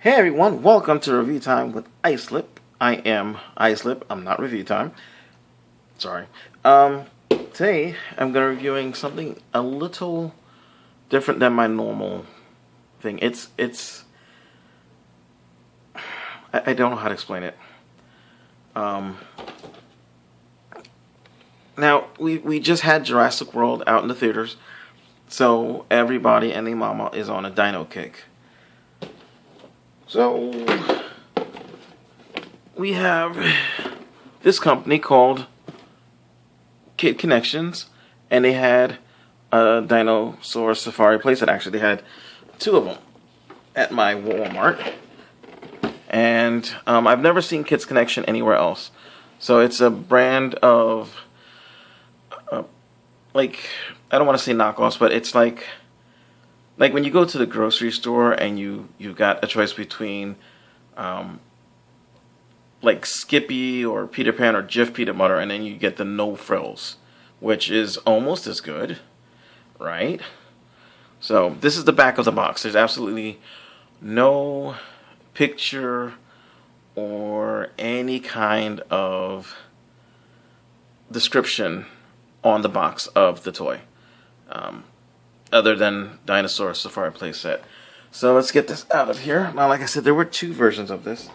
Hey everyone, welcome to Review Time with Islip. I am Islip. I'm not Review Time. Sorry. Today I'm going to be reviewing something a little different than my normal thing. I don't know how to explain it. Now we just had Jurassic World out in the theaters, so everybody and their mama is on a Dino kick. So, we have this company called Kid Connections, and they had a Dinosaur Safari Playset. Actually, they had two of them at my Walmart, and I've never seen Kids Connection anywhere else. So it's a brand of, I don't want to say knockoffs, but it's like when you go to the grocery store and you got a choice between like Skippy or Peter Pan or Jif peanut butter, and then you get the no frills, which is almost as good, right? So this is the back of the box. There's absolutely no picture or any kind of description on the box of the toy. Other than Dinosaur Safari Playset. So let's get this out of here. Now, like I said, there were two versions of this.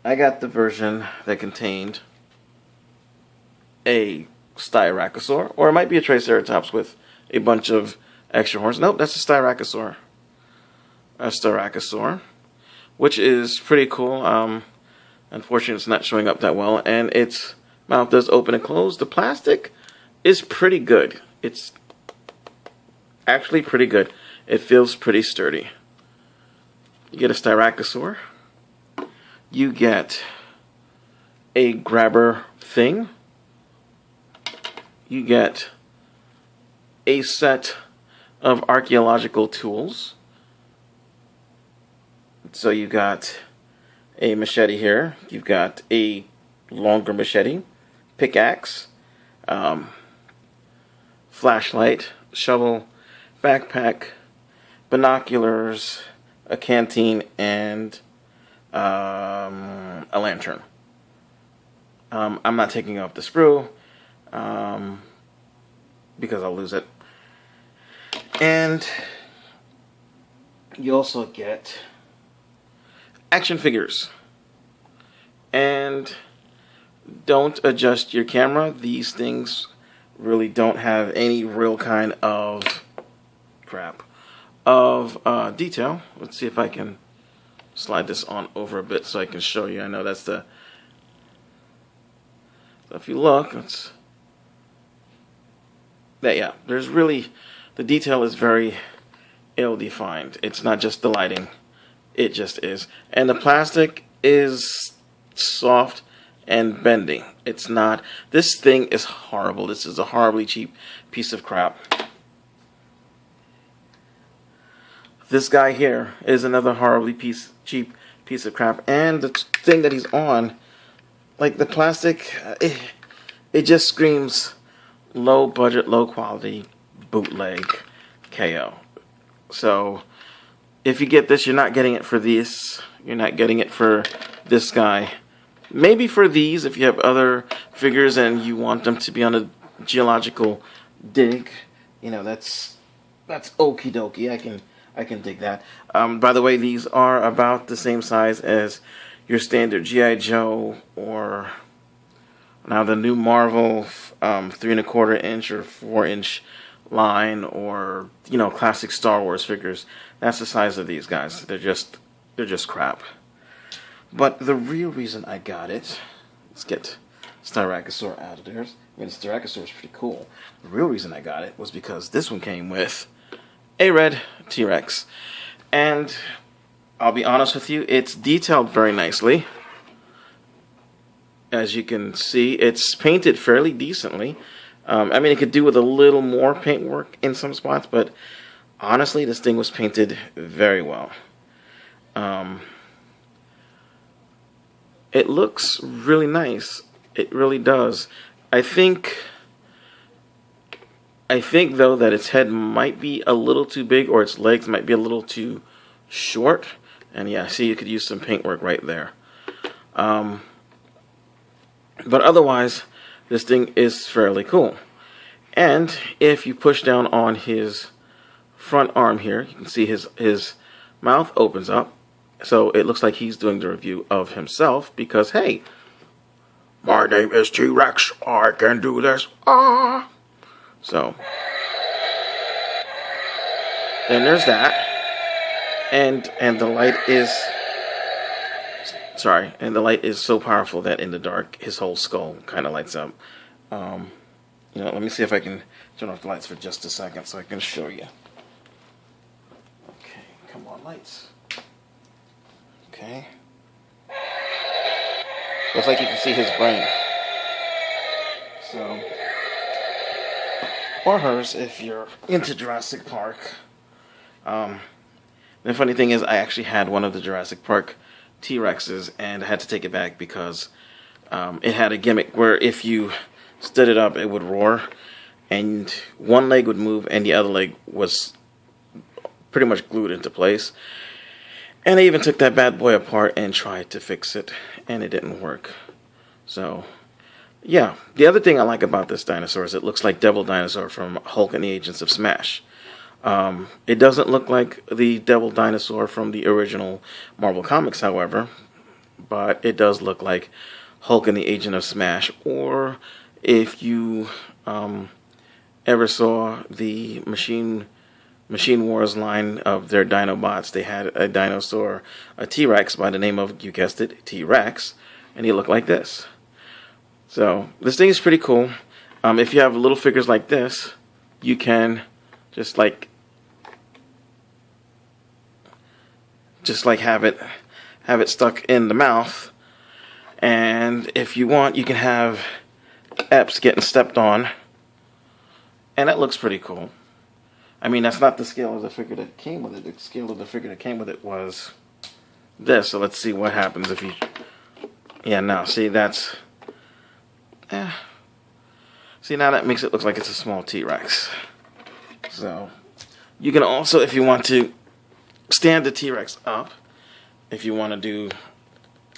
I got the version that contained a Styracosaur, or it might be a Triceratops with a bunch of extra horns. Nope, that's a Styracosaur. A Styracosaur, which is pretty cool. Unfortunately, it's not showing up that well, and its mouth does open and close. The plastic is pretty good. It's actually pretty good. It feels pretty sturdy. You get a Styracosaur. You get a grabber thing. You get a set of archaeological tools. So you got a machete here. You've got a longer machete, pickaxe, flashlight, shovel, backpack, binoculars, a canteen, and a lantern. I'm not taking off the sprue because I'll lose it. And you also get action figures. And don't adjust your camera. These things really don't have any real kind of detail. Let's see if I can slide this on over a bit so I can show you. I know that's the, so if you look, there's really, the detail is very ill-defined. It's not just the lighting, it just is. And the plastic is soft and bending. It's not, this thing is horrible. This is a horribly cheap piece of crap. This guy here is another horribly cheap piece of crap. And the thing that he's on, like the plastic, it just screams low budget, low quality, bootleg KO. So if you get this, you're not getting it for this. You're not getting it for this guy. Maybe for these, if you have other figures and you want them to be on a geological dig, you know, that's okie dokie. I can dig that. By the way, these are about the same size as your standard G.I. Joe, or now the new Marvel 3¼ inch or 4-inch line, or classic Star Wars figures. That's the size of these guys. They're just crap. But the real reason I got it, let's get Styracosaur out of there. I mean, Styracosaur is pretty cool. The real reason I got it was because this one came with a red T-Rex. And I'll be honest with you, it's detailed very nicely. As you can see, it's painted fairly decently. I mean, it could do with a little more paint work in some spots, but honestly, this thing was painted very well. It looks really nice. It really does. I think though that its head might be a little too big, or its legs might be a little too short, And yeah, see, you could use some paintwork right there. But otherwise, this thing is fairly cool. And if you push down on his front arm here, you can see his mouth opens up. So it looks like he's doing the review of himself because, hey, my name is T-Rex. I can do this. Ah. So, and there's that. And the light is, and the light is so powerful that in the dark, his whole skull kind of lights up. You know, let me see if I can turn off the lights for just a second so I can show you. Okay, come on, lights. Okay. Looks like you can see his brain. So, or hers if you're into Jurassic Park. The funny thing is, I actually had one of the Jurassic Park T-Rexes, and I had to take it back because it had a gimmick where if you stood it up, it would roar, and one leg would move, and the other leg was pretty much glued into place. And I even took that bad boy apart and tried to fix it, and it didn't work. So, yeah. The other thing I like about this dinosaur is it looks like Devil Dinosaur from Hulk and the Agents of Smash. It doesn't look like the Devil Dinosaur from the original Marvel Comics, however, but it does look like Hulk and the Agent of Smash. Or if you ever saw the Machine Wars line of their Dinobots, they had a dinosaur, a T-Rex by the name of, you guessed it, T-Rex, and he looked like this. So this thing is pretty cool. If you have little figures like this, you can just like have it stuck in the mouth, and if you want, you can have Epps getting stepped on, and that looks pretty cool. I mean, that's not the scale of the figure that came with it. The scale of the figure that came with it was this. So let's see what happens if you... Yeah, now, see, that's... See, now that makes it look like it's a small T-Rex. So, you can also, if you want to, stand the T-Rex up. If you want to do...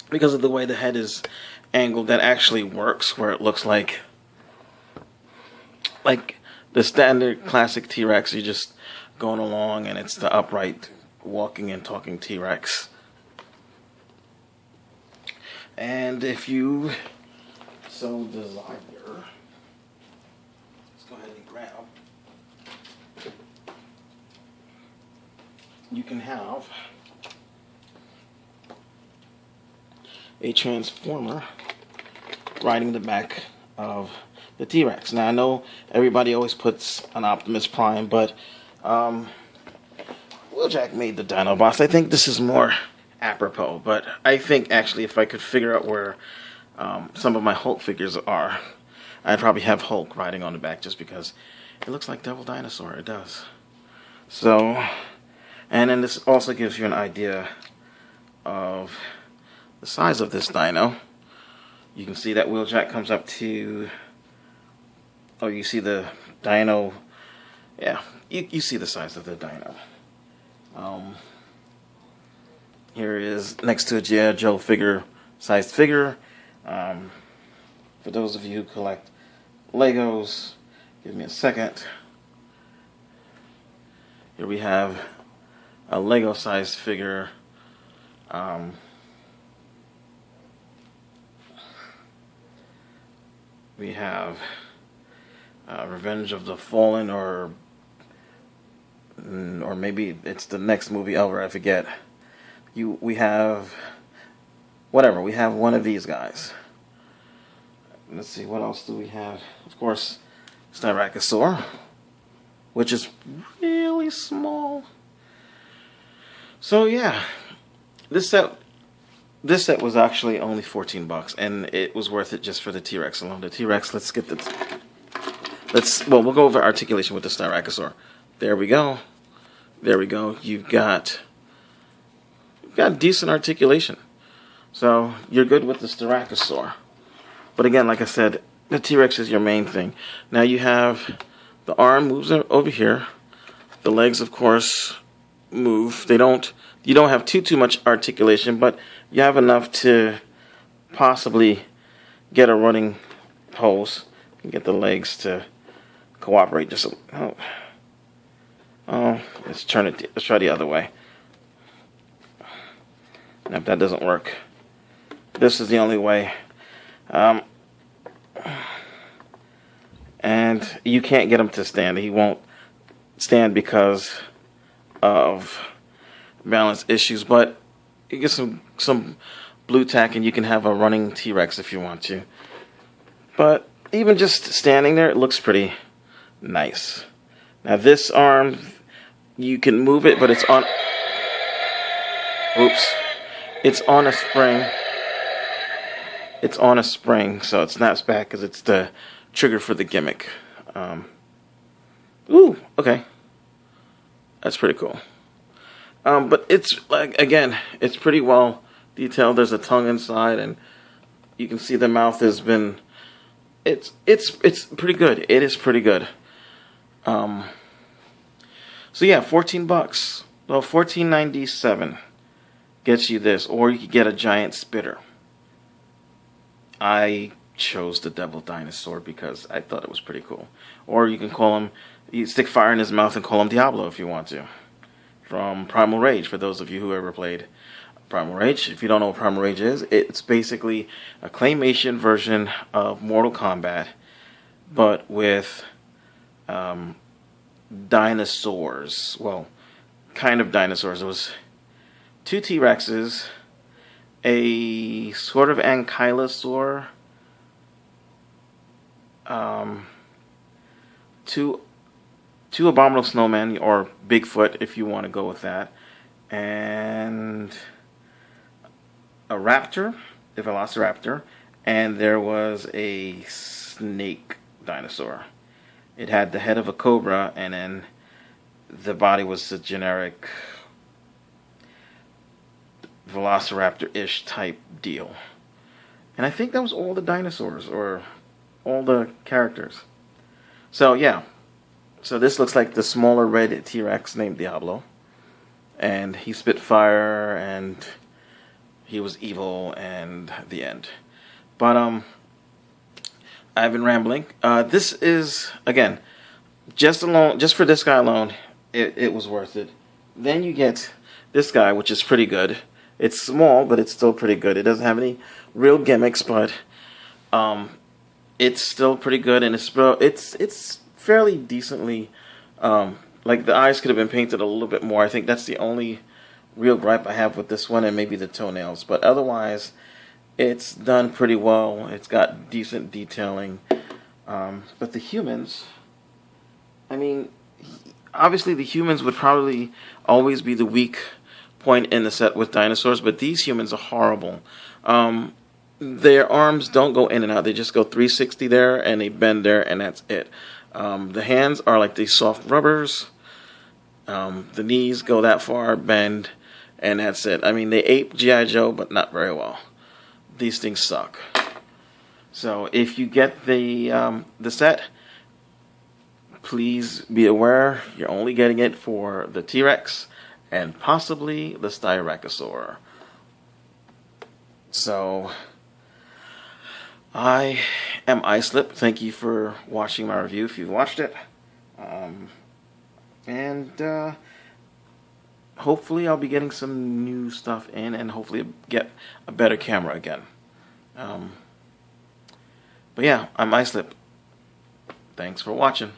Because of the way the head is angled, that actually works, where it looks like the standard classic T-Rex, you're just going along and it's the upright walking and talking T-Rex. And if you so desire, let's go ahead and grab, you can have a Transformer riding the back of the T-Rex. Now, I know everybody always puts an Optimus Prime, but Wheeljack made the Dinobots. I think this is more apropos, but I think actually if I could figure out where some of my Hulk figures are, I'd probably have Hulk riding on the back just because it looks like Devil Dinosaur. It does. So, and then this also gives you an idea of the size of this dino. You can see that Wheeljack comes up to... Oh, you see the dino. Yeah, you see the size of the dino. Here is next to a G.I. Joe sized figure. For those of you who collect Legos, give me a second. Here we have a Lego sized figure. We have Revenge of the Fallen, or maybe it's the next movie over, I forget. We have whatever. We have one of these guys. Let's see, what else do we have? Of course, Styracosaurus, which is really small. So yeah, this set was actually only $14, and it was worth it just for the T-Rex alone. The T-Rex, we'll go over articulation with the Styracosaurus. There we go. There we go. You've got decent articulation. So you're good with the Styracosaurus. But again, like I said, the T-Rex is your main thing. Now you have the arm moves over here. The legs, of course, move. The you don't have too much articulation, but you have enough to possibly get a running pose and get the legs to cooperate. Just let's turn it. Let's try the other way. And if that doesn't work, this is the only way. And you can't get him to stand. He won't stand because of balance issues. But you get some blue tack, and you can have a running T-Rex if you want to. But even just standing there, it looks pretty nice. Now this arm, you can move it, but it's on. Oops. It's on a spring. It's on a spring, so it snaps back because it's the trigger for the gimmick. Ooh, okay. That's pretty cool. But it's, like, again, it's pretty well detailed. There's a tongue inside, and you can see the mouth has been... It's pretty good. It is pretty good. So yeah, $14. Well, $14.97 gets you this, or you could get a giant spitter. I chose the Devil Dinosaur because I thought it was pretty cool. Or you can call him, you stick fire in his mouth and call him Diablo if you want to. From Primal Rage, for those of you who ever played Primal Rage. If you don't know what Primal Rage is, it's basically a claymation version of Mortal Kombat, but with dinosaurs. Well, kind of dinosaurs. It was 2 T-Rexes, a sort of ankylosaur, two abominable snowmen, or Bigfoot if you want to go with that, and a raptor, a velociraptor, and there was a snake dinosaur. It had the head of a cobra, and then the body was a generic velociraptor-ish type deal. And I think that was all the dinosaurs, or all the characters. So yeah, so this looks like the smaller red T-Rex named Diablo, and he spit fire, and he was evil, and the end. But I've been rambling. This is, again, just for this guy alone, it was worth it. Then you get this guy, which is pretty good. It's small, but it's still pretty good. It doesn't have any real gimmicks, but it's still pretty good, and it's fairly decently. Like, the eyes could have been painted a little bit more. I think that's the only real gripe I have with this one, and maybe the toenails. But otherwise, it's done pretty well. It's got decent detailing. But the humans, I mean, obviously the humans would probably always be the weak point in the set with dinosaurs, but these humans are horrible. Their arms don't go in and out. They just go 360 there, and they bend there, and that's it. The hands are like these soft rubbers. The knees go that far, bend, and that's it. I mean, they ape G.I. Joe, but not very well. These things suck. So if you get the set, please be aware you're only getting it for the T-Rex and possibly the Styracosaur. So I am Islip. Thank you for watching my review if you watched it. And hopefully I'll be getting some new stuff in, and hopefully get a better camera again. But yeah, I'm Islip. Thanks for watching.